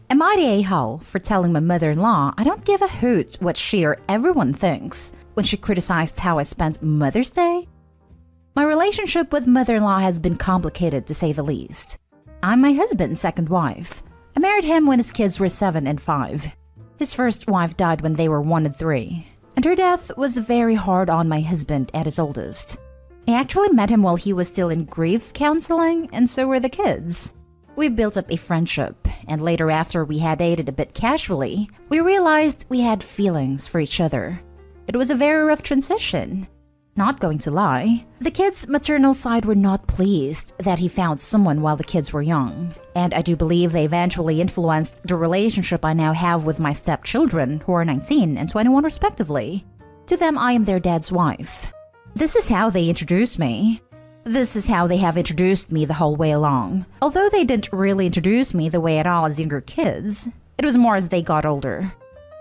Am I the a-hole for telling my mother-in-law I don't give a hoot what she or everyone thinks when she criticized how I spent Mother's Day? My relationship with mother-in-law has been complicated to say the least. I'm my husband's second wife. I married him when his kids were 7 and 5. His first wife died when they were 1 and 3, and her death was very hard on my husband at his oldest. I actually met him while he was still in grief counseling, and so were the kids. We built up a friendship, and later after we had dated a bit casually, we realized we had feelings for each other. It was a very rough transition. Not going to lie, the kids' maternal side were not pleased that he found someone while the kids were young, and I do believe they eventually influenced the relationship I now have with my stepchildren, who are 19 and 21 respectively. To them, I am their dad's wife. This is how they introduced me. This is how they have introduced me the whole way along. Although they didn't really introduce me the way at all as younger kids, it was more as they got older.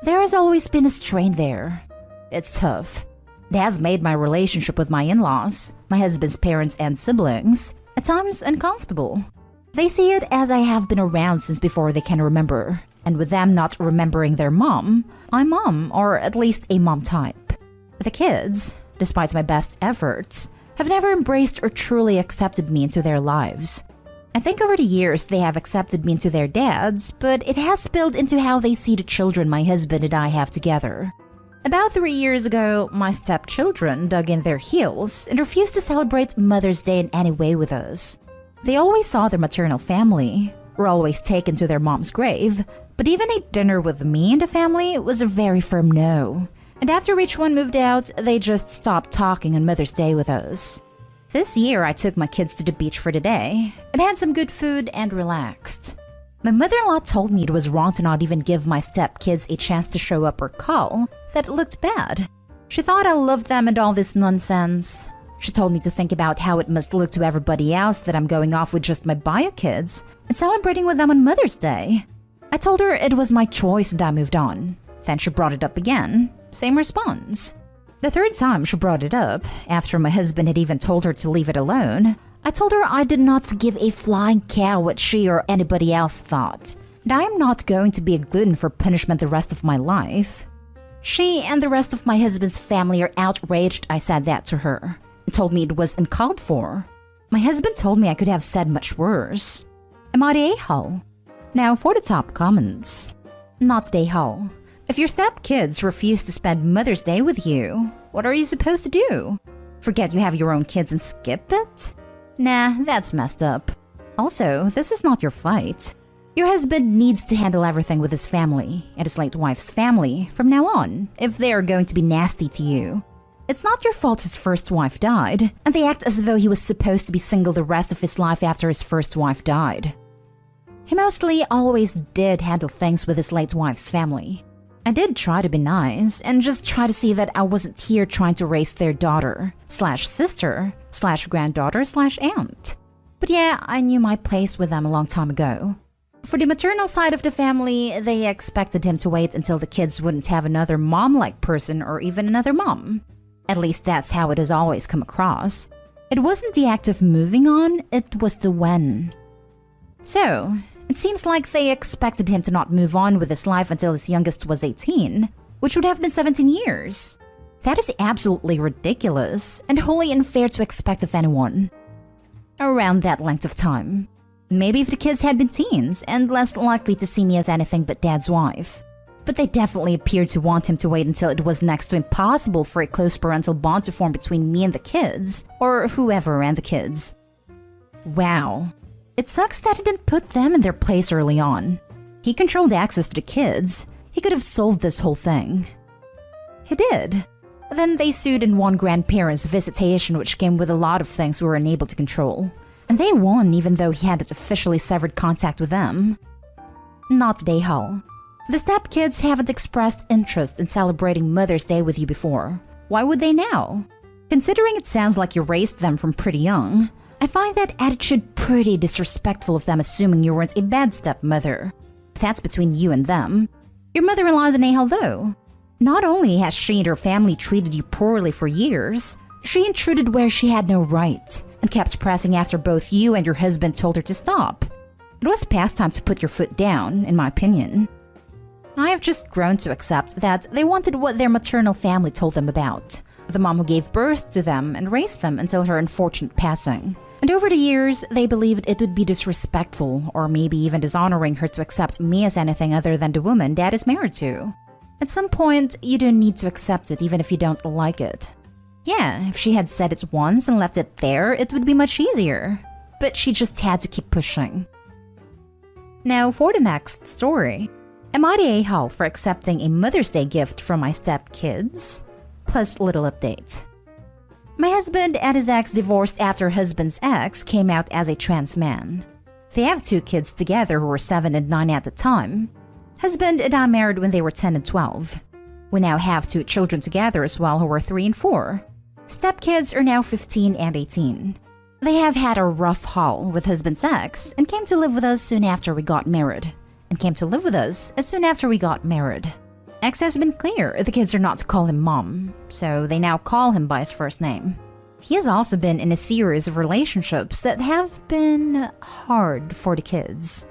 There has always been a strain there. It's tough. It has made my relationship with my in-laws, my husband's parents and siblings, at times uncomfortable. They see it as I have been around since before they can remember, and with them not remembering their mom, I'm mom, or at least a mom type. The kids, despite my best efforts, have never embraced or truly accepted me into their lives. I think over the years they have accepted me into their dads, but it has spilled into how they see the children my husband and I have together. About 3 years ago, my stepchildren dug in their heels and refused to celebrate Mother's Day in any way with us. They always saw their maternal family, were always taken to their mom's grave, but even a dinner with me and the family was a very firm no. And after each one moved out, they just stopped talking on Mother's Day with us. This year, I took my kids to the beach for the day and had some good food and relaxed. My mother-in-law told me it was wrong to not even give my stepkids a chance to show up or call, that it looked bad. She thought I loved them and all this nonsense. She told me to think about how it must look to everybody else that I'm going off with just my bio kids and celebrating with them on Mother's Day. I told her it was my choice and I moved on. Then she brought it up again. Same response. The third time she brought it up, after my husband had even told her to leave it alone, I told her I did not give a flying cow what she or anybody else thought, and I am not going to be a glutton for punishment the rest of my life. She and the rest of my husband's family are outraged I said that to her, and told me it was uncalled for. My husband told me I could have said much worse. Am I the a-hole? Now for the top comments. Not the a-hole. If your stepkids refuse to spend Mother's Day with you, what are you supposed to do? Forget you have your own kids and skip it? Nah, that's messed up. Also, this is not your fight. Your husband needs to handle everything with his family and his late wife's family from now on if they are going to be nasty to you. It's not your fault his first wife died, and they act as though he was supposed to be single the rest of his life after his first wife died. He mostly always did handle things with his late wife's family. I did try to be nice and just try to see that I wasn't here trying to raise their daughter/sister/granddaughter/aunt. But yeah, I knew my place with them a long time ago. For the maternal side of the family, they expected him to wait until the kids wouldn't have another mom-like person or even another mom. At least that's how it has always come across. It wasn't the act of moving on, it was the when. So, it seems like they expected him to not move on with his life until his youngest was 18, which would have been 17 years. That is absolutely ridiculous and wholly unfair to expect of anyone. Around that length of time. Maybe if the kids had been teens and less likely to see me as anything but dad's wife. But they definitely appeared to want him to wait until it was next to impossible for a close parental bond to form between me and the kids, or whoever and the kids. Wow. It sucks that he didn't put them in their place early on. He controlled access to the kids. He could have solved this whole thing. He did. Then they sued and won grandparents' visitation, which came with a lot of things we were unable to control. And they won even though he hadn't officially severed contact with them. Not the a-hole. The stepkids haven't expressed interest in celebrating Mother's Day with you before. Why would they now? Considering it sounds like you raised them from pretty young, I find that attitude pretty disrespectful of them assuming you weren't a bad stepmother. That's between you and them. Your mother-in-law is an a-hole though. Not only has she and her family treated you poorly for years, she intruded where she had no right and kept pressing after both you and your husband told her to stop. It was past time to put your foot down, in my opinion. I have just grown to accept that they wanted what their maternal family told them about. The mom who gave birth to them and raised them until her unfortunate passing. And over the years, they believed it would be disrespectful or maybe even dishonoring her to accept me as anything other than the woman Dad is married to. At some point, you don't need to accept it even if you don't like it. Yeah, if she had said it once and left it there, it would be much easier. But she just had to keep pushing. Now for the next story. Am I the a-hole for accepting a Mother's Day gift from my stepkids? Plus little update. My husband and his ex divorced after husband's ex came out as a trans man. They have 2 kids together who were 7 and 9 at the time. Husband and I married when they were 10 and 12. We now have 2 children together as well who were 3 and 4. Stepkids are now 15 and 18. They have had a rough haul with husband's ex and came to live with us soon after we got married. Ex has been clear the kids are not to call him mom, so they now call him by his first name. He has also been in a series of relationships that have been hard for the kids.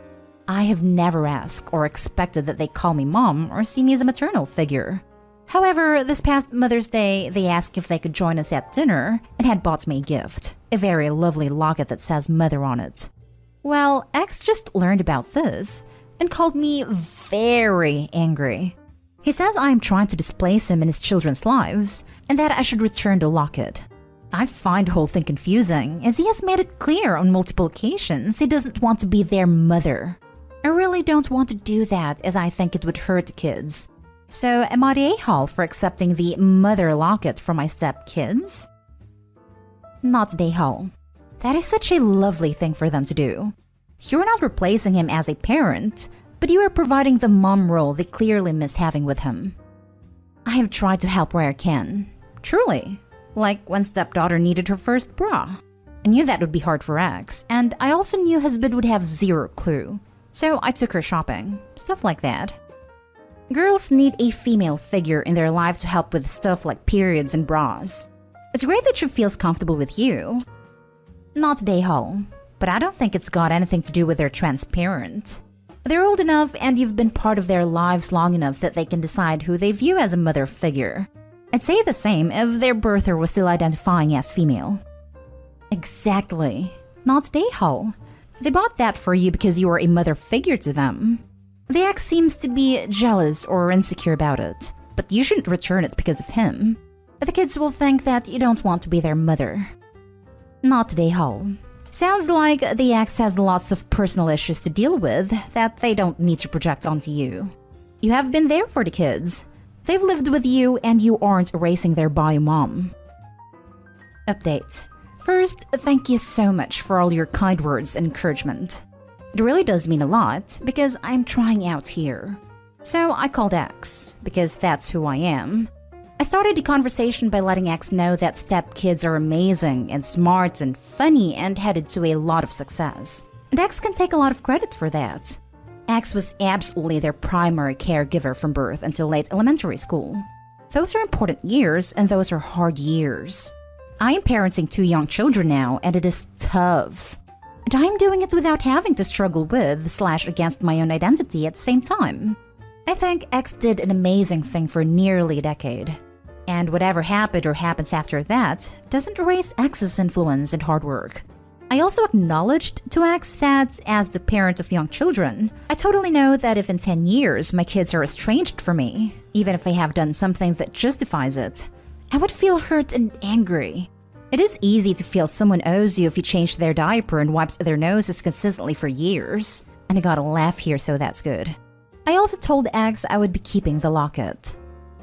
I have never asked or expected that they call me mom or see me as a maternal figure. However, this past Mother's Day, they asked if they could join us at dinner and had bought me a gift, a very lovely locket that says mother on it. Well, ex just learned about this and called me very angry. He says I am trying to displace him in his children's lives and that I should return the locket. I find the whole thing confusing as he has made it clear on multiple occasions he doesn't want to be their mother. I really don't want to do that as I think it would hurt the kids. So am I the a-hole for accepting the mother locket from my stepkids? Not the a-hole. That is such a lovely thing for them to do. You're not replacing him as a parent, but you are providing the mom role they clearly miss having with him. I have tried to help where I can. Truly. Like when stepdaughter needed her first bra. I knew that would be hard for ex, and I also knew husband would have zero clue. So I took her shopping. Stuff like that. Girls need a female figure in their life to help with stuff like periods and bras. It's great that she feels comfortable with you. Not the a-hole. But I don't think it's got anything to do with their transparent. They're old enough and you've been part of their lives long enough that they can decide who they view as a mother figure. I'd say the same if their birther was still identifying as female. Exactly. Not the a-hole. They bought that for you because you were a mother figure to them. The ex seems to be jealous or insecure about it, but you shouldn't return it because of him. The kids will think that you don't want to be their mother. Not the a-hole. Sounds like the ex has lots of personal issues to deal with that they don't need to project onto you. You have been there for the kids. They've lived with you and you aren't erasing their bio mom. Update. First, thank you so much for all your kind words and encouragement. It really does mean a lot because I'm trying out here. So I called X because that's who I am. I started the conversation by letting X know that stepkids are amazing and smart and funny and headed to a lot of success. And X can take a lot of credit for that. X was absolutely their primary caregiver from birth until late elementary school. Those are important years and those are hard years. I am parenting 2 young children now and it is tough. And I am doing it without having to struggle with/against my own identity at the same time. I think X did an amazing thing for nearly a decade. And whatever happened or happens after that doesn't erase X's influence and hard work. I also acknowledged to X that, as the parent of young children, I totally know that if in 10 years my kids are estranged from me, even if I have done something that justifies it, I would feel hurt and angry. It is easy to feel someone owes you if you change their diaper and wipes their noses consistently for years. And I got a laugh here, so that's good. I also told X I would be keeping the locket.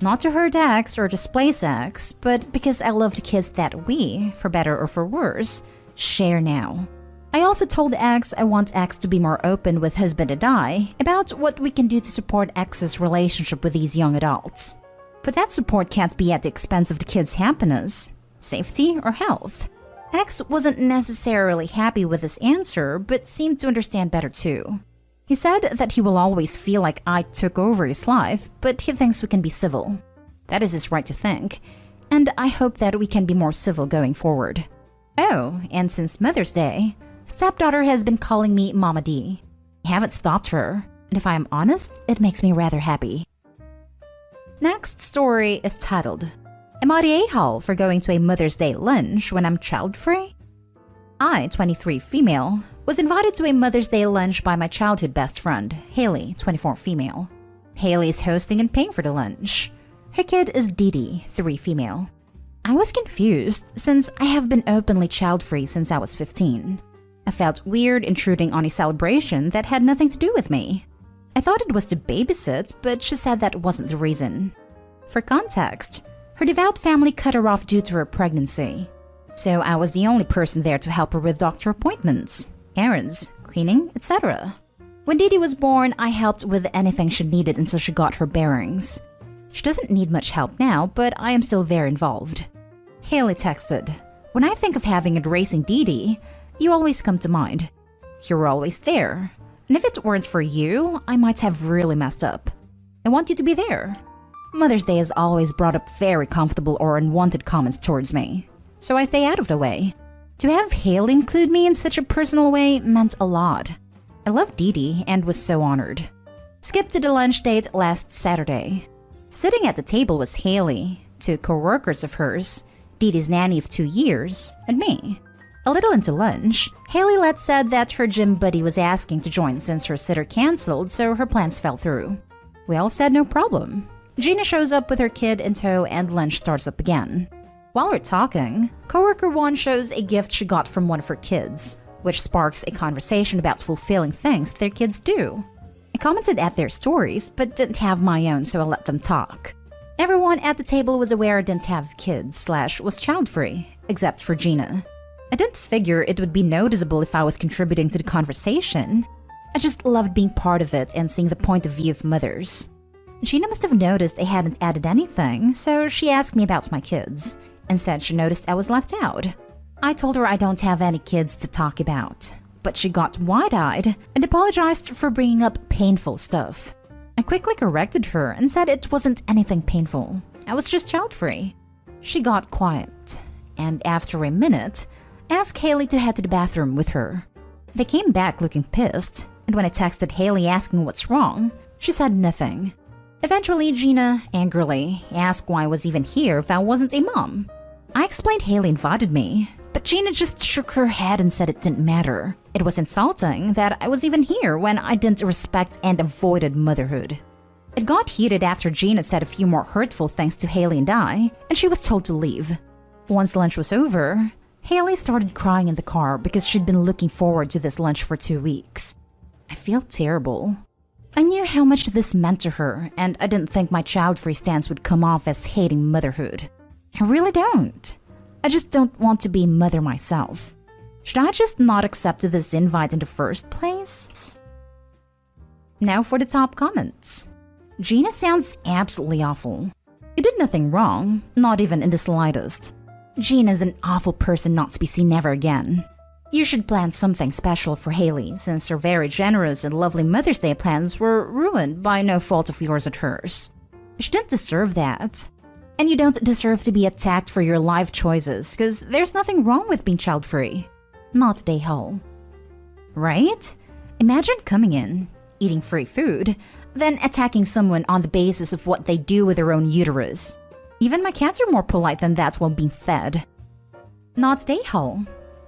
Not to hurt X or displace X, but because I love the kids that we, for better or for worse, share now. I also told X I want X to be more open with husband and I about what we can do to support X's relationship with these young adults. But that support can't be at the expense of the kids' happiness, safety, or health. X wasn't necessarily happy with this answer, but seemed to understand better too. He said that he will always feel like I took over his life, but he thinks we can be civil. That is his right to think, and I hope that we can be more civil going forward. Oh, and since Mother's Day, stepdaughter has been calling me Mama D. I haven't stopped her, and if I am honest, it makes me rather happy. Next story is titled, Am I the a-hole for going to a Mother's Day lunch when I'm child-free? I, 23 female, was invited to a Mother's Day lunch by my childhood best friend, Haley, 24 female. Haley is hosting and paying for the lunch. Her kid is Didi, 3 female. I was confused since I have been openly child-free since I was 15. I felt weird intruding on a celebration that had nothing to do with me. I thought it was to babysit, but she said that wasn't the reason. For context, her devout family cut her off due to her pregnancy. So I was the only person there to help her with doctor appointments, errands, cleaning, etc. When Didi was born, I helped with anything she needed until she got her bearings. She doesn't need much help now, but I am still very involved. Haley texted, When I think of having and raising Didi, you always come to mind. You were always there. And if it weren't for you, I might have really messed up. I want you to be there. Mother's Day has always brought up very comfortable or unwanted comments towards me, so I stay out of the way. To have Haley include me in such a personal way meant a lot. I love Didi and was so honored. Skip to the lunch date last Saturday. Sitting at the table was Haley, 2 co-workers of hers, Didi's nanny of 2 years, and me. A little into lunch, Haley said that her gym buddy was asking to join since her sitter canceled, so her plans fell through. We all said no problem. Gina shows up with her kid in tow and lunch starts up again. While we're talking, coworker 1 shows a gift she got from one of her kids, which sparks a conversation about fulfilling things their kids do. I commented at their stories, but didn't have my own, so I let them talk. Everyone at the table was aware I didn't have kids / was child-free, except for Gina. I didn't figure it would be noticeable if I was contributing to the conversation. I just loved being part of it and seeing the point of view of mothers. Gina must have noticed I hadn't added anything, so she asked me about my kids, and said she noticed I was left out. I told her I don't have any kids to talk about, but she got wide-eyed and apologized for bringing up painful stuff. I quickly corrected her and said it wasn't anything painful. I was just child-free. She got quiet, and after a minute, asked Haley to head to the bathroom with her. They came back looking pissed, and when I texted Haley asking what's wrong, she said nothing. Eventually, Gina, angrily, asked why I was even here if I wasn't a mom. I explained Haley invited me, but Gina just shook her head and said it didn't matter. It was insulting that I was even here when I didn't respect and avoided motherhood. It got heated after Gina said a few more hurtful things to Haley and I, and she was told to leave. Once lunch was over, Haley started crying in the car because she'd been looking forward to this lunch for 2 weeks. I feel terrible. I knew how much this meant to her, and I didn't think my child-free stance would come off as hating motherhood. I really don't. I just don't want to be a mother myself. Should I just not accept this invite in the first place? Now for the top comments. Gina sounds absolutely awful. You did nothing wrong, not even in the slightest. Gina's an awful person not to be seen ever again. You should plan something special for Haley, since her very generous and lovely Mother's Day plans were ruined by no fault of yours or hers. She didn't deserve that. And you don't deserve to be attacked for your life choices, because there's nothing wrong with being child-free. Not day whole. Right? Imagine coming in, eating free food, then attacking someone on the basis of what they do with their own uterus. Even my cats are more polite than that while being fed. Not day whole.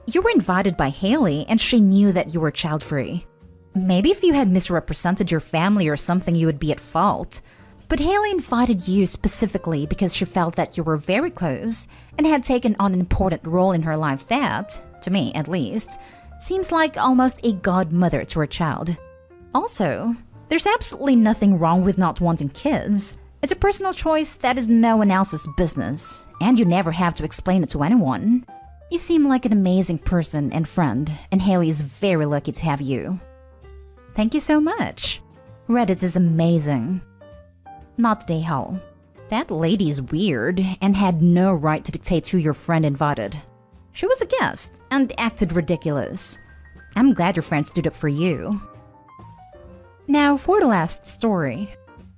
You were invited by Haley and she knew that you were child-free. Maybe if you had misrepresented your family or something you would be at fault. But Haley invited you specifically because she felt that you were very close and had taken on an important role in her life that, to me at least, seems like almost a godmother to her child. Also, there's absolutely nothing wrong with not wanting kids. It's a personal choice that is no one else's business, and you never have to explain it to anyone. You seem like an amazing person and friend, and Haley is very lucky to have you. Thank you so much. Reddit is amazing. Not Dayhall. That lady is weird and had no right to dictate who your friend invited. She was a guest and acted ridiculous. I'm glad your friend stood up for you. Now for the last story.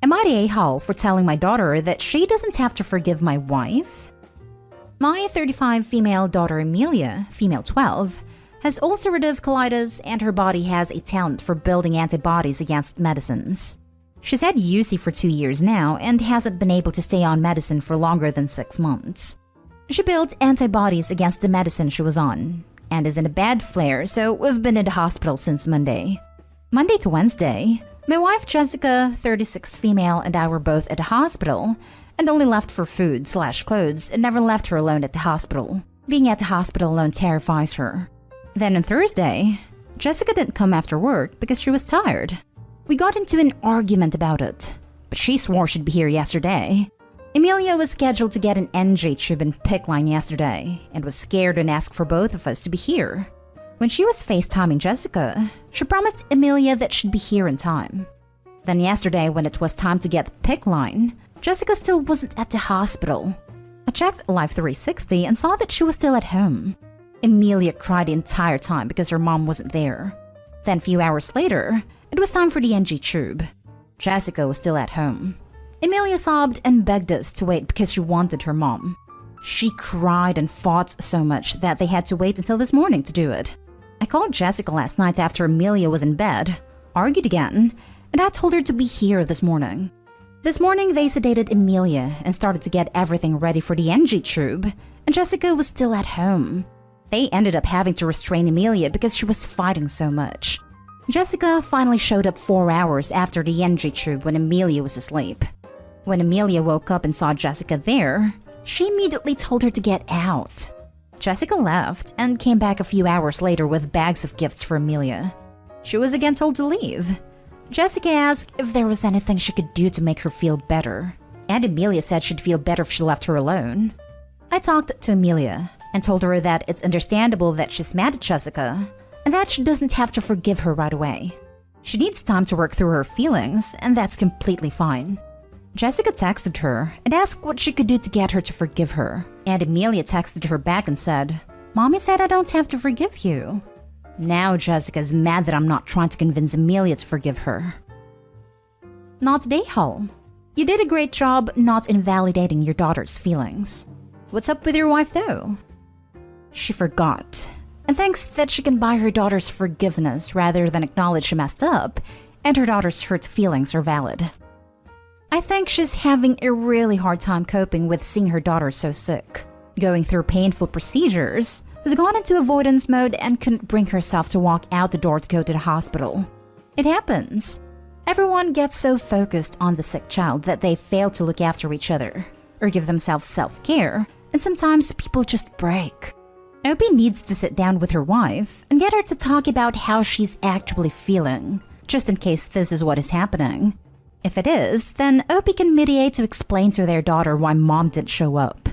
Am I the a-hole for telling my daughter that she doesn't have to forgive my wife? My 35 female daughter Amelia, female 12, has ulcerative colitis, and her body has a talent for building antibodies against medicines. She's had UC for 2 years now and hasn't been able to stay on medicine for longer than 6 months. She built antibodies against the medicine she was on and is in a bad flare, so we've been in the hospital since Monday. Monday to Wednesday, my wife Jessica, 36 female, and I were both at the hospital and only left for food/clothes and never left her alone at the hospital. Being at the hospital alone terrifies her. Then on Thursday, Jessica didn't come after work because she was tired. We got into an argument about it, but she swore she'd be here yesterday. Emilia was scheduled to get an NJ tube and PICC line yesterday and was scared and asked for both of us to be here. When she was FaceTiming Jessica, she promised Emilia that she'd be here in time. Then yesterday, when it was time to get the PICC line, Jessica still wasn't at the hospital. I checked Life 360 and saw that she was still at home. Emilia cried the entire time because her mom wasn't there. Then a few hours later, it was time for the NG tube. Jessica was still at home. Emilia sobbed and begged us to wait because she wanted her mom. She cried and fought so much that they had to wait until this morning to do it. I called Jessica last night after Emilia was in bed, argued again, and I told her to be here this morning. This morning they sedated Emilia and started to get everything ready for the NG tube, and Jessica was still at home. They ended up having to restrain Emilia because she was fighting so much. Jessica finally showed up 4 hours after the NG tube when Emilia was asleep. When Emilia woke up and saw Jessica there, she immediately told her to get out. Jessica left and came back a few hours later with bags of gifts for Emilia. She was again told to leave. Jessica asked if there was anything she could do to make her feel better, and Emilia said she'd feel better if she left her alone. I talked to Emilia and told her that it's understandable that she's mad at Jessica, and that she doesn't have to forgive her right away. She needs time to work through her feelings, and that's completely fine. Jessica texted her and asked what she could do to get her to forgive her, and Emilia texted her back and said, "Mommy said I don't have to forgive you." Now Jessica's mad that I'm not trying to convince Emilia to forgive her. Not today, Hull. You did a great job not invalidating your daughter's feelings. What's up with your wife, though? She forgot, and thinks that she can buy her daughter's forgiveness rather than acknowledge she messed up, and her daughter's hurt feelings are valid. I think she's having a really hard time coping with seeing her daughter so sick. Going through painful procedures, has gone into avoidance mode and couldn't bring herself to walk out the door to go to the hospital. It happens. Everyone gets so focused on the sick child that they fail to look after each other or give themselves self-care, and sometimes people just break. Opie needs to sit down with her wife and get her to talk about how she's actually feeling, just in case this is what is happening. If it is, then Opie can mediate to explain to their daughter why mom didn't show up.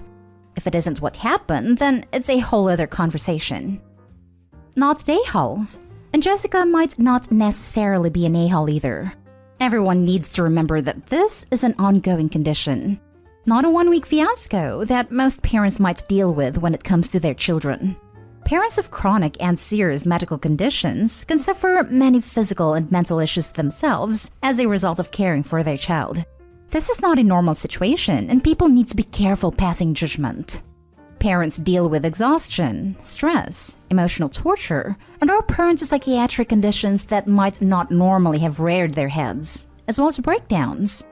If it isn't what happened, then it's a whole other conversation. Not an a-hole. And Jessica might not necessarily be an a-hole either. Everyone needs to remember that this is an ongoing condition, not a one-week fiasco that most parents might deal with when it comes to their children. Parents of chronic and serious medical conditions can suffer many physical and mental issues themselves as a result of caring for their child. This is not a normal situation, and people need to be careful passing judgment. Parents deal with exhaustion, stress, emotional torture, and are prone to psychiatric conditions that might not normally have reared their heads, as well as breakdowns.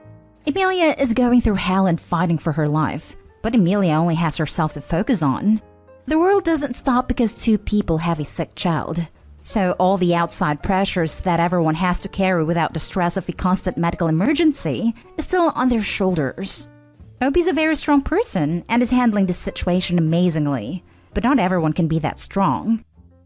Emilia is going through hell and fighting for her life, but Emilia only has herself to focus on. The world doesn't stop because two people have a sick child. So all the outside pressures that everyone has to carry without the stress of a constant medical emergency is still on their shoulders. Opie's a very strong person and is handling this situation amazingly, but not everyone can be that strong.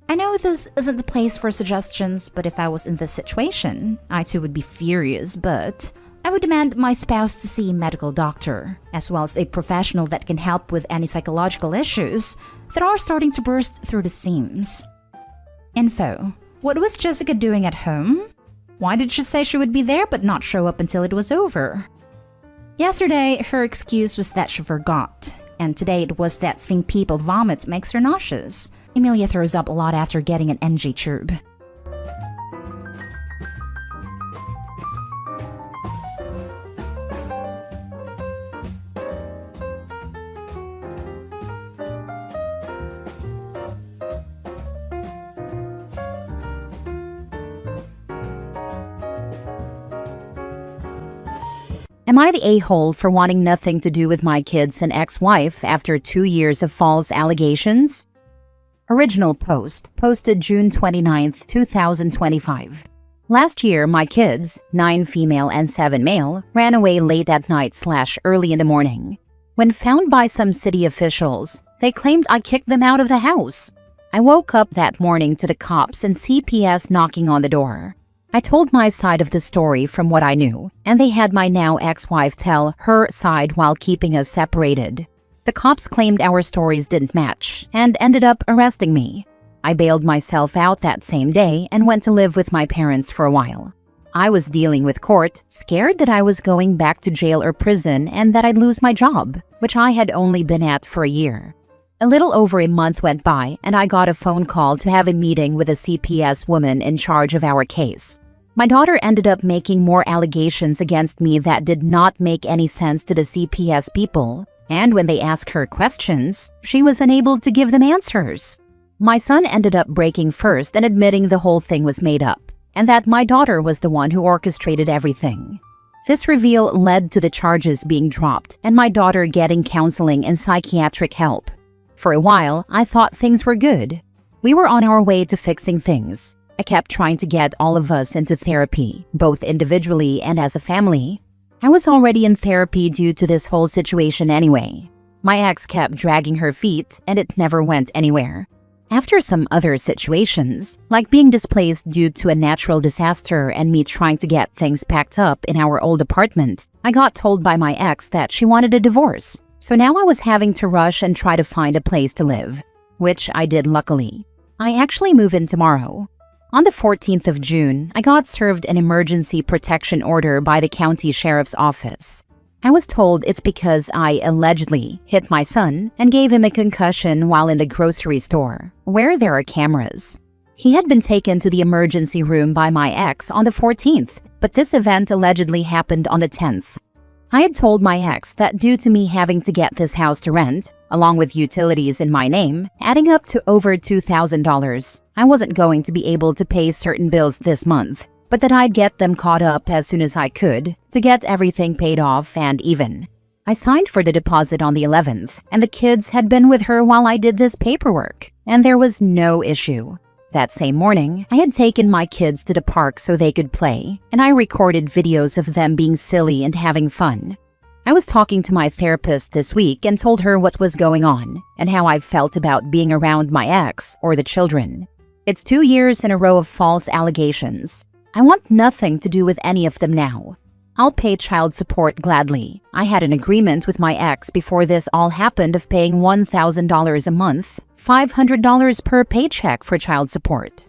I know this isn't the place for suggestions, but if I was in this situation, I too would be furious, but I would demand my spouse to see a medical doctor, as well as a professional that can help with any psychological issues that are starting to burst through the seams. Info. What was Jessica doing at home? Why did she say she would be there but not show up until it was over? Yesterday, her excuse was that she forgot, and today it was that seeing people vomit makes her nauseous. Emilia throws up a lot after getting an NG tube. Am I the a-hole for wanting nothing to do with my kids and ex-wife after 2 years of false allegations? Original post, posted June 29, 2025. Last year, my kids, 9 female and 7 male, ran away late at night/early in the morning. When found by some city officials, they claimed I kicked them out of the house. I woke up that morning to the cops and CPS knocking on the door. I told my side of the story from what I knew, and they had my now ex-wife tell her side while keeping us separated. The cops claimed our stories didn't match and ended up arresting me. I bailed myself out that same day and went to live with my parents for a while. I was dealing with court, scared that I was going back to jail or prison and that I'd lose my job, which I had only been at for a year. A little over a month went by and I got a phone call to have a meeting with a CPS woman in charge of our case. My daughter ended up making more allegations against me that did not make any sense to the CPS people, and when they asked her questions, she was unable to give them answers. My son ended up breaking first and admitting the whole thing was made up, and that my daughter was the one who orchestrated everything. This reveal led to the charges being dropped and my daughter getting counseling and psychiatric help. For a while, I thought things were good. We were on our way to fixing things. I kept trying to get all of us into therapy, both individually and as a family. I was already in therapy due to this whole situation anyway. My ex kept dragging her feet and it never went anywhere. After some other situations, like being displaced due to a natural disaster and me trying to get things packed up in our old apartment, I got told by my ex that she wanted a divorce. So now I was having to rush and try to find a place to live, which I did luckily. I actually move in tomorrow. On the 14th of June, I got served an emergency protection order by the county sheriff's office. I was told it's because I allegedly hit my son and gave him a concussion while in the grocery store, where there are cameras. He had been taken to the emergency room by my ex on the 14th, but this event allegedly happened on the 10th. I had told my ex that due to me having to get this house to rent, along with utilities in my name, adding up to over $2,000, I wasn't going to be able to pay certain bills this month, but that I'd get them caught up as soon as I could to get everything paid off and even. I signed for the deposit on the 11th, and the kids had been with her while I did this paperwork, and there was no issue. That same morning, I had taken my kids to the park so they could play, and I recorded videos of them being silly and having fun. I was talking to my therapist this week and told her what was going on and how I felt about being around my ex or the children. It's 2 years in a row of false allegations. I want nothing to do with any of them now. I'll pay child support gladly. I had an agreement with my ex before this all happened of paying $1,000 a month, $500 per paycheck for child support.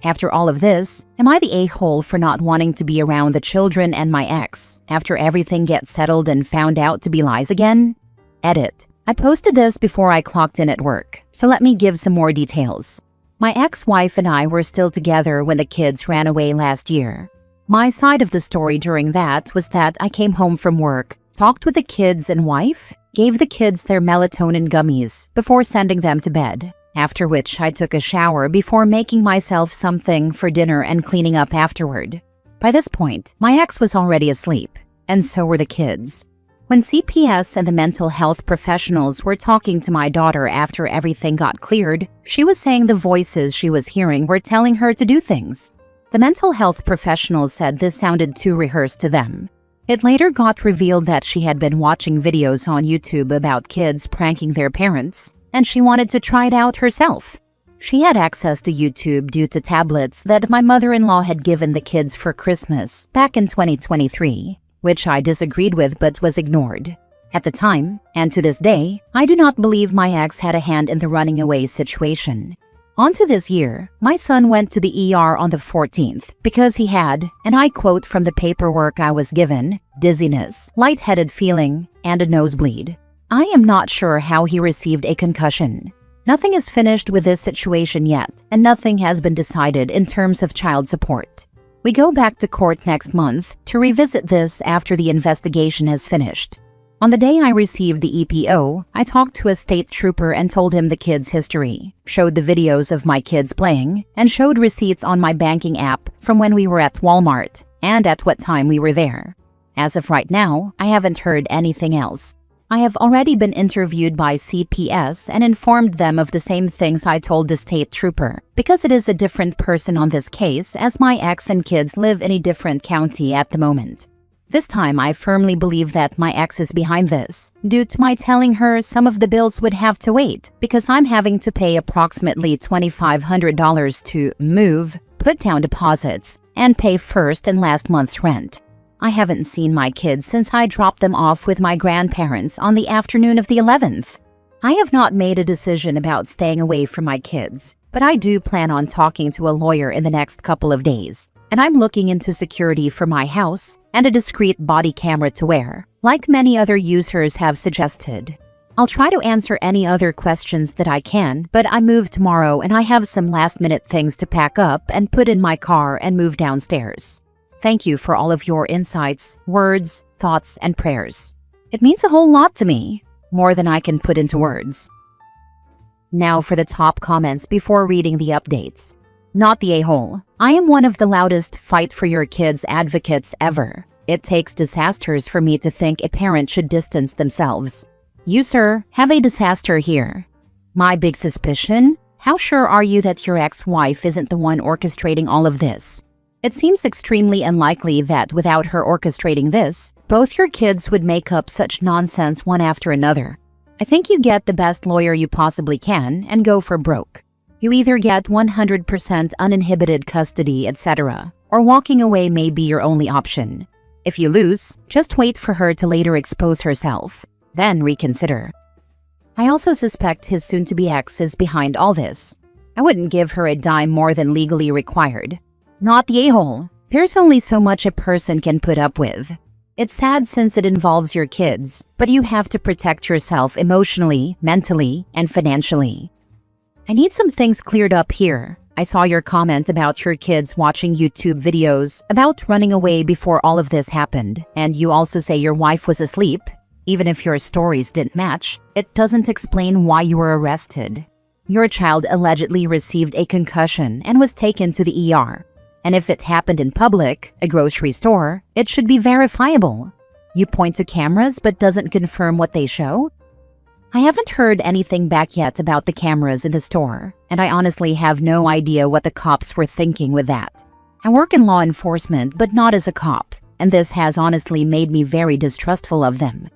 After all of this, am I the a-hole for not wanting to be around the children and my ex after everything gets settled and found out to be lies again? Edit. I posted this before I clocked in at work, so let me give some more details. My ex-wife and I were still together when the kids ran away last year. My side of the story during that was that I came home from work, talked with the kids and wife, gave the kids their melatonin gummies before sending them to bed, after which I took a shower before making myself something for dinner and cleaning up afterward. By this point, my ex was already asleep, and so were the kids. When CPS and the mental health professionals were talking to my daughter after everything got cleared, she was saying the voices she was hearing were telling her to do things. The mental health professionals said this sounded too rehearsed to them. It later got revealed that she had been watching videos on YouTube about kids pranking their parents, and she wanted to try it out herself. She had access to YouTube due to tablets that my mother-in-law had given the kids for Christmas back in 2023, which I disagreed with but was ignored. At the time, and to this day, I do not believe my ex had a hand in the running away situation. On to this year, my son went to the ER on the 14th because he had, and I quote from the paperwork I was given, dizziness, lightheaded feeling, and a nosebleed. I am not sure how he received a concussion. Nothing is finished with this situation yet, and nothing has been decided in terms of child support. We go back to court next month to revisit this after the investigation has finished. On the day I received the EPO, I talked to a state trooper and told him the kids' history, showed the videos of my kids playing, and showed receipts on my banking app from when we were at Walmart and at what time we were there. As of right now, I haven't heard anything else. I have already been interviewed by CPS and informed them of the same things I told the state trooper, because it is a different person on this case as my ex and kids live in a different county at the moment. This time, I firmly believe that my ex is behind this, due to my telling her some of the bills would have to wait because I'm having to pay approximately $2,500 to move, put down deposits, and pay first and last month's rent. I haven't seen my kids since I dropped them off with my grandparents on the afternoon of the 11th. I have not made a decision about staying away from my kids, but I do plan on talking to a lawyer in the next couple of days, and I'm looking into security for my house and a discreet body camera to wear, like many other users have suggested. I'll try to answer any other questions that I can, but I move tomorrow and I have some last-minute things to pack up and put in my car and move downstairs. Thank you for all of your insights, words, thoughts, and prayers. It means a whole lot to me, more than I can put into words. Now for the top comments before reading the updates. Not the a-hole. I am one of the loudest fight for your kids advocates ever. It takes disasters for me to think a parent should distance themselves. You, sir, have a disaster here. My big suspicion? How sure are you that your ex-wife isn't the one orchestrating all of this? It seems extremely unlikely that without her orchestrating this, both your kids would make up such nonsense one after another. I think you get the best lawyer you possibly can and go for broke. You either get 100% uninhibited custody, etc., or walking away may be your only option. If you lose, just wait for her to later expose herself. Then reconsider. I also suspect his soon-to-be ex is behind all this. I wouldn't give her a dime more than legally required. Not the a-hole. There's only so much a person can put up with. It's sad since it involves your kids, but you have to protect yourself emotionally, mentally, and financially. I need some things cleared up here. I saw your comment about your kids watching YouTube videos about running away before all of this happened, and you also say your wife was asleep. Even if your stories didn't match, it doesn't explain why you were arrested. Your child allegedly received a concussion and was taken to the ER. And if it happened in public, a grocery store, it should be verifiable. You point to cameras but doesn't confirm what they show? I haven't heard anything back yet about the cameras in the store, and I honestly have no idea what the cops were thinking with that. I work in law enforcement, but not as a cop, and this has honestly made me very distrustful of them.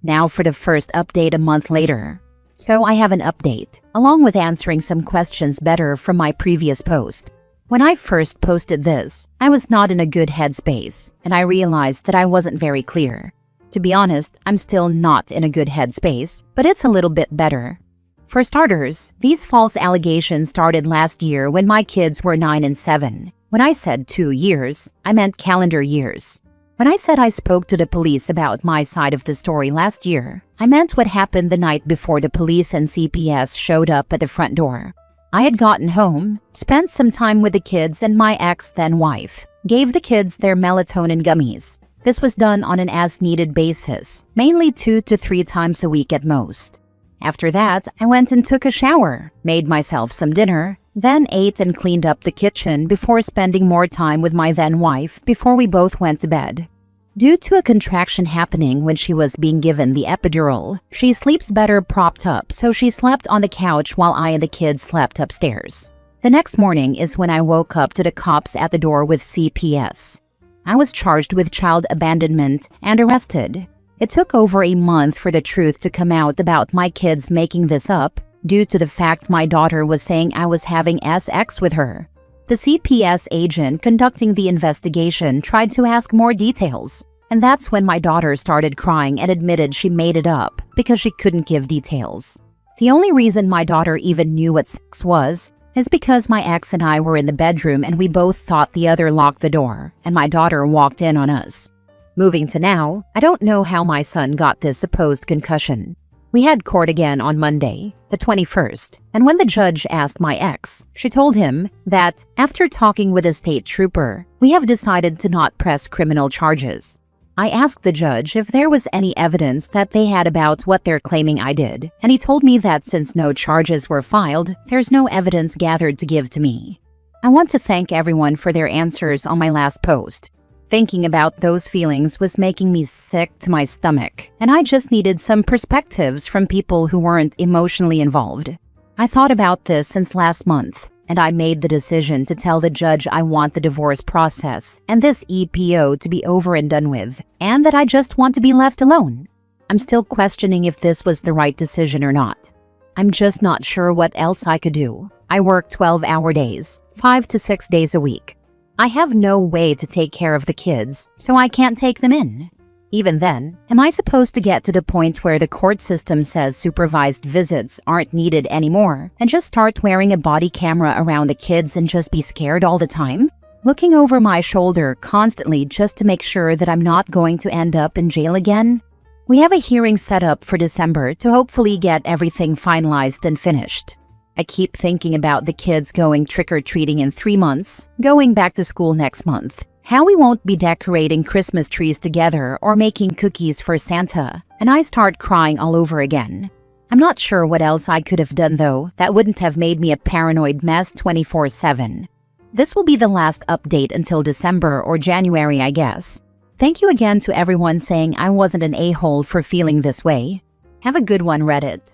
Now for the first update a month later. So I have an update, along with answering some questions better from my previous post. When I first posted this, I was not in a good headspace, and I realized that I wasn't very clear. To be honest, I'm still not in a good headspace, but it's a little bit better. For starters, these false allegations started last year when my kids were 9 and 7. When I said 2 years, I meant calendar years. When I said I spoke to the police about my side of the story last year, I meant what happened the night before the police and CPS showed up at the front door. I had gotten home, spent some time with the kids and my ex-then-wife, gave the kids their melatonin gummies. This was done on an as-needed basis, mainly 2 to 3 times a week at most. After that, I went and took a shower, made myself some dinner, then ate and cleaned up the kitchen before spending more time with my then-wife before we both went to bed. Due to a contraction happening when she was being given the epidural, she sleeps better propped up, so she slept on the couch while I and the kids slept upstairs. The next morning is when I woke up to the cops at the door with CPS. I was charged with child abandonment and arrested. It took over a month for the truth to come out about my kids making this up, due to the fact my daughter was saying I was having sex with her. The CPS agent conducting the investigation tried to ask more details, and that's when my daughter started crying and admitted she made it up because she couldn't give details. The only reason my daughter even knew what sex was is because my ex and I were in the bedroom and we both thought the other locked the door, and my daughter walked in on us. Moving to now, I don't know how my son got this supposed concussion. We had court again on Monday, the 21st, and when the judge asked my ex, she told him that, after talking with a state trooper, we have decided to not press criminal charges. I asked the judge if there was any evidence that they had about what they're claiming I did, and he told me that since no charges were filed, there's no evidence gathered to give to me. I want to thank everyone for their answers on my last post. Thinking about those feelings was making me sick to my stomach, and I just needed some perspectives from people who weren't emotionally involved. I thought about this since last month, and I made the decision to tell the judge I want the divorce process and this EPO to be over and done with, and that I just want to be left alone. I'm still questioning if this was the right decision or not. I'm just not sure what else I could do. I work 12-hour days, 5 to 6 days a week. I have no way to take care of the kids, so I can't take them in. Even then, am I supposed to get to the point where the court system says supervised visits aren't needed anymore and just start wearing a body camera around the kids and just be scared all the time? Looking over my shoulder constantly just to make sure that I'm not going to end up in jail again? We have a hearing set up for December to hopefully get everything finalized and finished. I keep thinking about the kids going trick-or-treating in 3 months, going back to school next month, how we won't be decorating Christmas trees together or making cookies for Santa, and I start crying all over again. I'm not sure what else I could have done though that wouldn't have made me a paranoid mess 24/7. This will be the last update until December or January, I guess. Thank you again to everyone saying I wasn't an a-hole for feeling this way. Have a good one, Reddit.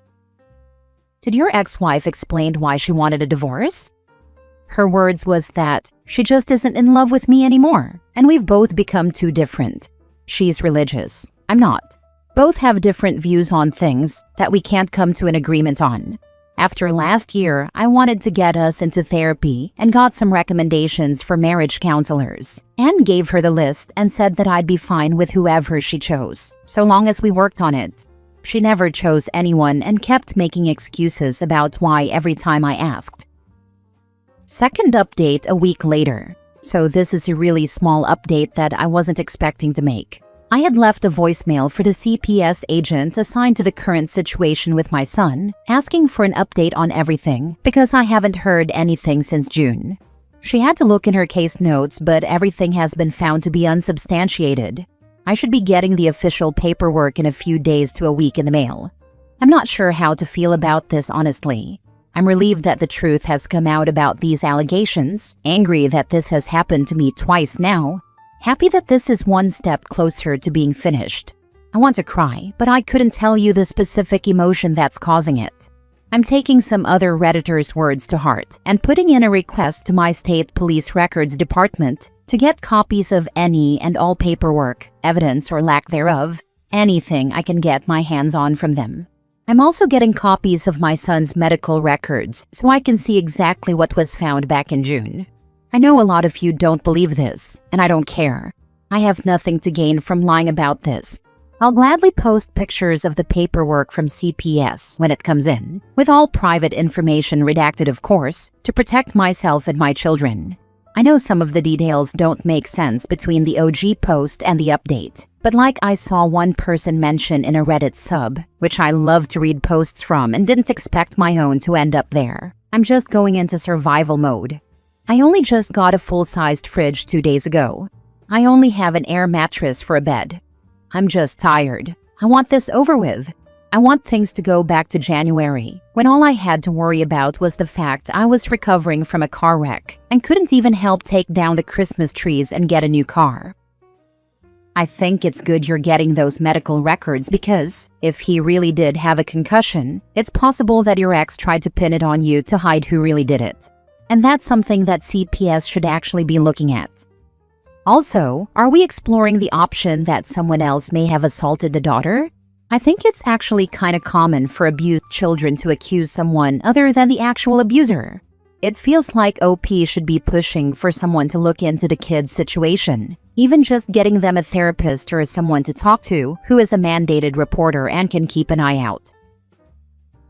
Did your ex-wife explain why she wanted a divorce? Her words was that she just isn't in love with me anymore, and we've both become too different. She's religious. I'm not. Both have different views on things that we can't come to an agreement on. After last year, I wanted to get us into therapy and got some recommendations for marriage counselors, and gave her the list and said that I'd be fine with whoever she chose, so long as we worked on it. She never chose anyone and kept making excuses about why every time I asked. Second update a week later. So this is a really small update that I wasn't expecting to make. I had left a voicemail for the CPS agent assigned to the current situation with my son, asking for an update on everything because I haven't heard anything since June. She had to look in her case notes, but everything has been found to be unsubstantiated. I should be getting the official paperwork in a few days to a week in the mail. I'm not sure how to feel about this, honestly. I'm relieved that the truth has come out about these allegations, angry that this has happened to me twice now, happy that this is one step closer to being finished. I want to cry, but I couldn't tell you the specific emotion that's causing it. I'm taking some other Redditors' words to heart and putting in a request to my state police records department to get copies of any and all paperwork, evidence or lack thereof, anything I can get my hands on from them. I'm also getting copies of my son's medical records so I can see exactly what was found back in June. I know a lot of you don't believe this, and I don't care. I have nothing to gain from lying about this. I'll gladly post pictures of the paperwork from CPS when it comes in, with all private information redacted, of course, to protect myself and my children. I know some of the details don't make sense between the OG post and the update, but like I saw one person mention in a Reddit sub, which I love to read posts from and didn't expect my own to end up there. I'm just going into survival mode. I only just got a full-sized fridge 2 days ago. I only have an air mattress for a bed. I'm just tired. I want this over with. I want things to go back to January, when all I had to worry about was the fact I was recovering from a car wreck and couldn't even help take down the Christmas trees and get a new car. I think it's good you're getting those medical records because, if he really did have a concussion, it's possible that your ex tried to pin it on you to hide who really did it. And that's something that CPS should actually be looking at. Also, are we exploring the option that someone else may have assaulted the daughter? I think it's actually kind of common for abused children to accuse someone other than the actual abuser. It feels like OP should be pushing for someone to look into the kid's situation, even just getting them a therapist or someone to talk to who is a mandated reporter and can keep an eye out.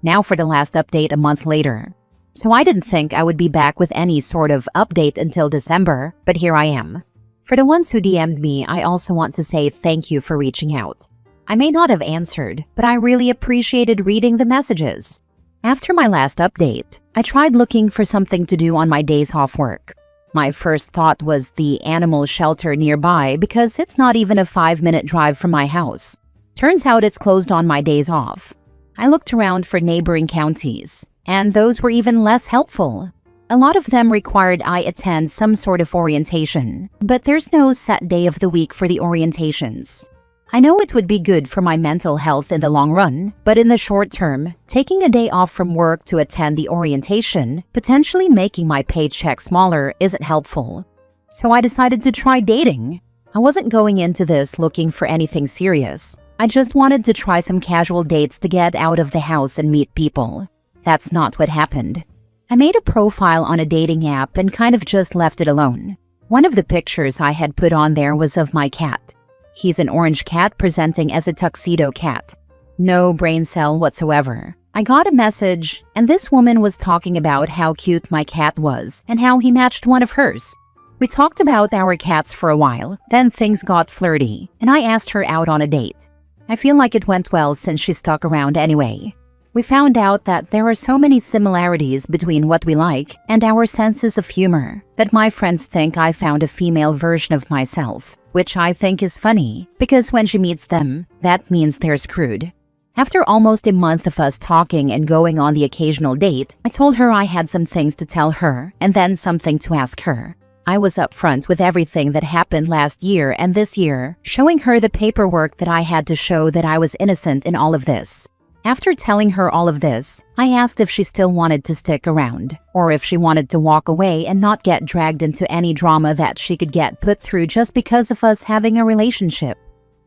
Now for the last update a month later. So I didn't think I would be back with any sort of update until December, but here I am. For the ones who DM'd me, I also want to say thank you for reaching out. I may not have answered, but I really appreciated reading the messages. After my last update, I tried looking for something to do on my days off work. My first thought was the animal shelter nearby because it's not even a 5-minute drive from my house. Turns out it's closed on my days off. I looked around for neighboring counties, and those were even less helpful. A lot of them required I attend some sort of orientation, but there's no set day of the week for the orientations. I know it would be good for my mental health in the long run, but in the short term, taking a day off from work to attend the orientation, potentially making my paycheck smaller, isn't helpful. So I decided to try dating. I wasn't going into this looking for anything serious. I just wanted to try some casual dates to get out of the house and meet people. That's not what happened. I made a profile on a dating app and kind of just left it alone. One of the pictures I had put on there was of my cat. He's an orange cat presenting as a tuxedo cat. No brain cell whatsoever. I got a message, and this woman was talking about how cute my cat was and how he matched one of hers. We talked about our cats for a while, then things got flirty, and I asked her out on a date. I feel like it went well since she stuck around anyway. We found out that there are so many similarities between what we like and our senses of humor that my friends think I found a female version of myself, which I think is funny because when she meets them, that means they're screwed. After almost a month of us talking and going on the occasional date, I told her I had some things to tell her and then something to ask her. I was upfront with everything that happened last year and this year, showing her the paperwork that I had to show that I was innocent in all of this. After telling her all of this, I asked if she still wanted to stick around, or if she wanted to walk away and not get dragged into any drama that she could get put through just because of us having a relationship.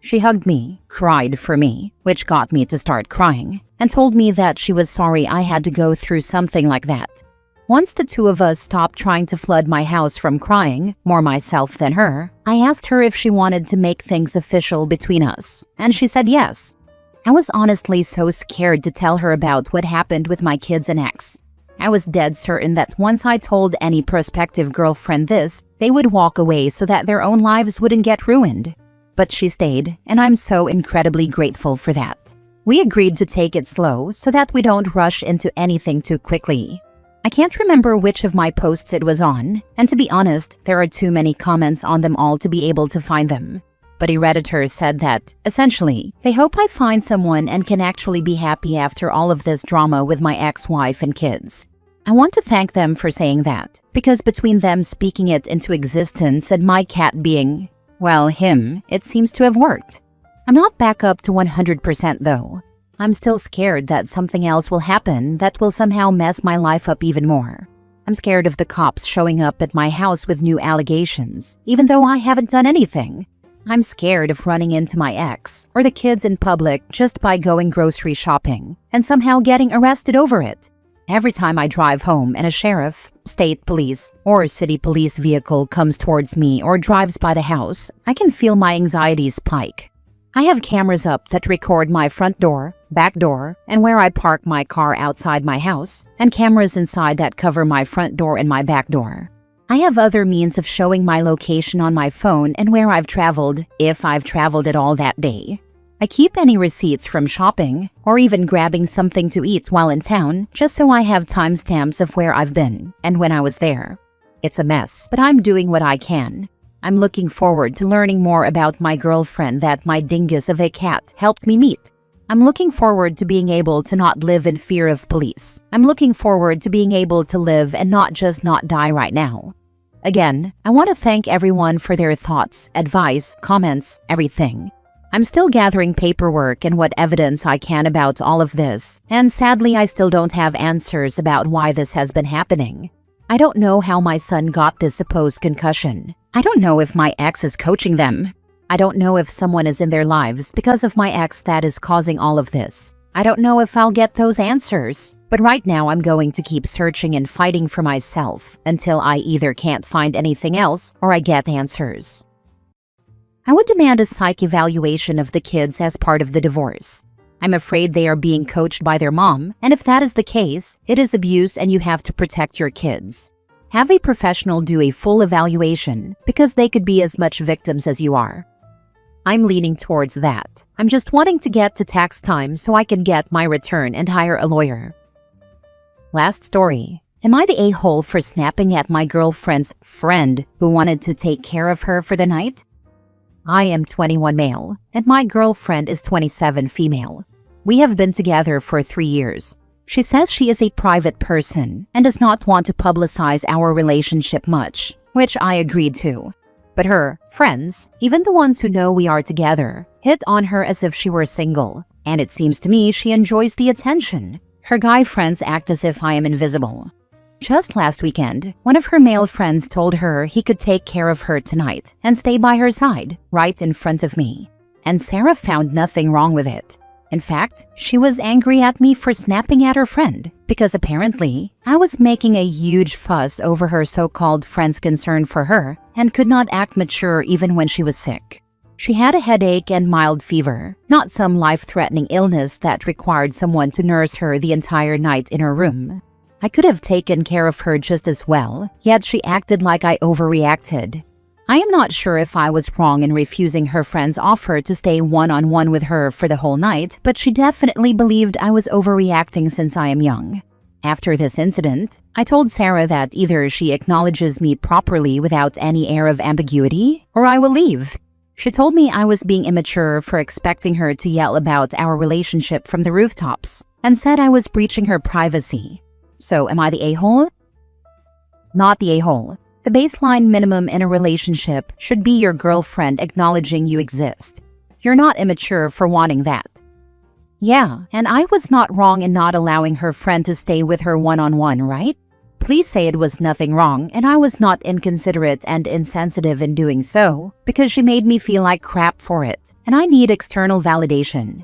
She hugged me, cried for me, which got me to start crying, and told me that she was sorry I had to go through something like that. Once the two of us stopped trying to flood my house from crying, more myself than her, I asked her if she wanted to make things official between us, and she said yes. I was honestly so scared to tell her about what happened with my kids and ex. I was dead certain that once I told any prospective girlfriend this, they would walk away so that their own lives wouldn't get ruined. But she stayed, and I'm so incredibly grateful for that. We agreed to take it slow so that we don't rush into anything too quickly. I can't remember which of my posts it was on, and to be honest, there are too many comments on them all to be able to find them. But a Redditor said that, essentially, they hope I find someone and can actually be happy after all of this drama with my ex-wife and kids. I want to thank them for saying that, because between them speaking it into existence and my cat being, well, him, it seems to have worked. I'm not back up to 100% though. I'm still scared that something else will happen that will somehow mess my life up even more. I'm scared of the cops showing up at my house with new allegations, even though I haven't done anything. I'm scared of running into my ex or the kids in public just by going grocery shopping and somehow getting arrested over it. Every time I drive home and a sheriff, state police, or city police vehicle comes towards me or drives by the house, I can feel my anxiety spike. I have cameras up that record my front door, back door, and where I park my car outside my house, and cameras inside that cover my front door and my back door. I have other means of showing my location on my phone and where I've traveled, if I've traveled at all that day. I keep any receipts from shopping, or even grabbing something to eat while in town, just so I have timestamps of where I've been and when I was there. It's a mess, but I'm doing what I can. I'm looking forward to learning more about my girlfriend that my dingus of a cat helped me meet. I'm looking forward to being able to not live in fear of police. I'm looking forward to being able to live and not just not die right now. Again, I want to thank everyone for their thoughts, advice, comments, everything. I'm still gathering paperwork and what evidence I can about all of this, and sadly I still don't have answers about why this has been happening. I don't know how my son got this supposed concussion. I don't know if my ex is coaching them. I don't know if someone is in their lives because of my ex that is causing all of this. I don't know if I'll get those answers. But right now I'm going to keep searching and fighting for myself until I either can't find anything else or I get answers. I would demand a psych evaluation of the kids as part of the divorce. I'm afraid they are being coached by their mom, and if that is the case, it is abuse and you have to protect your kids. Have a professional do a full evaluation because they could be as much victims as you are. I'm leaning towards that. I'm just wanting to get to tax time so I can get my return and hire a lawyer. Last story. Am I the a-hole for snapping at my girlfriend's friend who wanted to take care of her for the night? I am 21 male, and my girlfriend is 27 female. We have been together for 3 years. She says she is a private person and does not want to publicize our relationship much, which I agreed to. But her friends, even the ones who know we are together, hit on her as if she were single, and it seems to me she enjoys the attention. Her guy friends act as if I am invisible. Just last weekend, one of her male friends told her he could take care of her tonight and stay by her side, right in front of me. And Sarah found nothing wrong with it. In fact, she was angry at me for snapping at her friend because apparently I was making a huge fuss over her so-called friend's concern for her and could not act mature even when she was sick. She had a headache and mild fever, not some life-threatening illness that required someone to nurse her the entire night in her room. I could have taken care of her just as well, yet she acted like I overreacted. I am not sure if I was wrong in refusing her friend's offer to stay one-on-one with her for the whole night, but she definitely believed I was overreacting since I am young. After this incident, I told Sarah that either she acknowledges me properly without any air of ambiguity, or I will leave. She told me I was being immature for expecting her to yell about our relationship from the rooftops, and said I was breaching her privacy. So am I the a-hole? Not the a-hole. The baseline minimum in a relationship should be your girlfriend acknowledging you exist. You're not immature for wanting that. Yeah, and I was not wrong in not allowing her friend to stay with her one-on-one, right? Please say it was nothing wrong and I was not inconsiderate and insensitive in doing so, because she made me feel like crap for it, and I need external validation.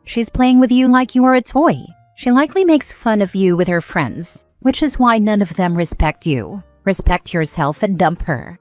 She's playing with you like you are a toy. She likely makes fun of you with her friends, which is why none of them respect you. Respect yourself and dump her.